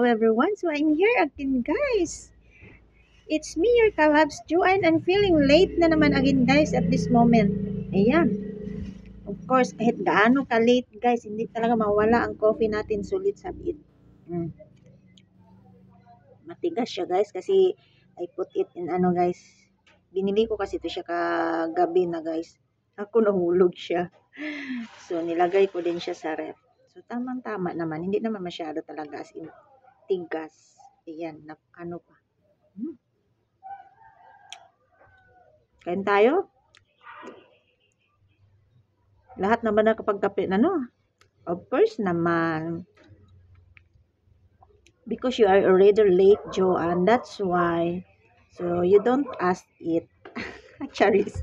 everyone. So I'm here again, guys. It's me, your collabs, Joanne. I'm feeling late na naman again, guys, at this moment. Ayan. Of course, kahit gaano ka-late, guys, hindi talaga mawala ang coffee natin sulit sa bit. Matigas siya, guys, kasi I put it in guys. Binili ko kasi ito siya kagabi na, guys. Ako nahulog siya. So, nilagay ko din siya sa ref. So, tamang-tama naman. Hindi naman masyado talaga as in tigas. Ayan, ano pa. Kain tayo? Lahat naman nakapagkape na, no? Of course naman. Because you are already late, Joanne. That's why. So, you don't ask it. Charis.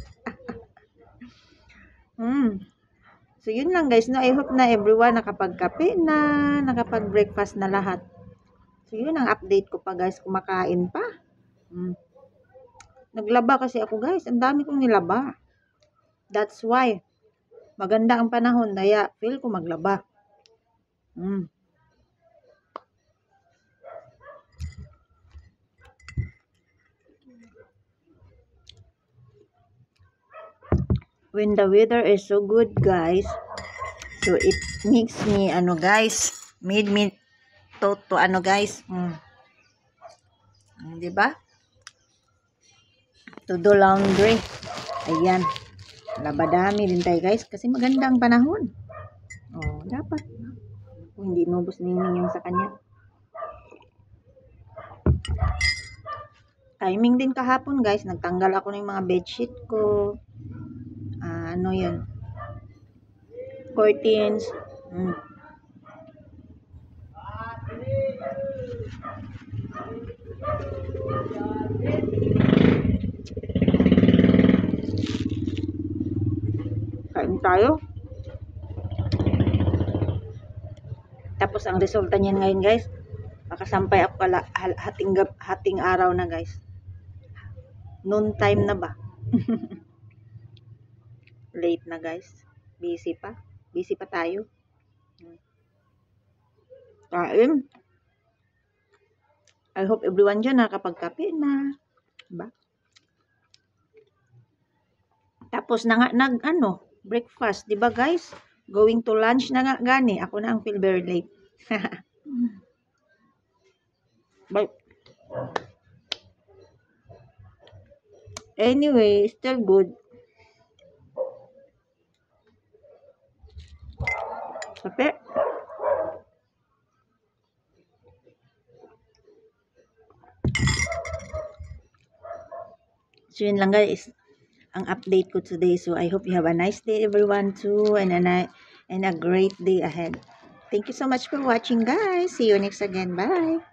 So, yun lang guys. No? I hope na everyone nakapagkape na, nakapag-breakfast na lahat. So, yun ang update ko pa guys. Kumakain pa. Naglaba kasi ako guys. Ang dami kong nilaba. That's why. Maganda ang panahon. Kaya feel ko maglaba. When the weather is so good guys. So it makes me guys. Made me to guys. Diba? To do laundry. Ayan. Labadami din tayo guys. Kasi maganda ang panahon. Oh, dapat. Kung hindi nubos ningning yung sa kanya. Timing din kahapon guys. Nagtanggal ako ng mga bedsheet ko. Ano yun? Curtains. Kain tayo. Tapos ang resulta niyan ngayon guys, makasampay ako hating araw na guys. Noon time na ba? Late na guys. Busy pa. Busy pa tayo. Kain. I hope everyone dyan nakapagkape na. Diba? Tapos na nga, breakfast. Diba guys? Going to lunch na nga gani. Ako na ang feel very late. But, anyway, still good. Kape. So, yun lang guys. Ang update ko today. So, I hope you have a nice day everyone too. And a great day ahead. Thank you so much for watching guys. See you next again. Bye.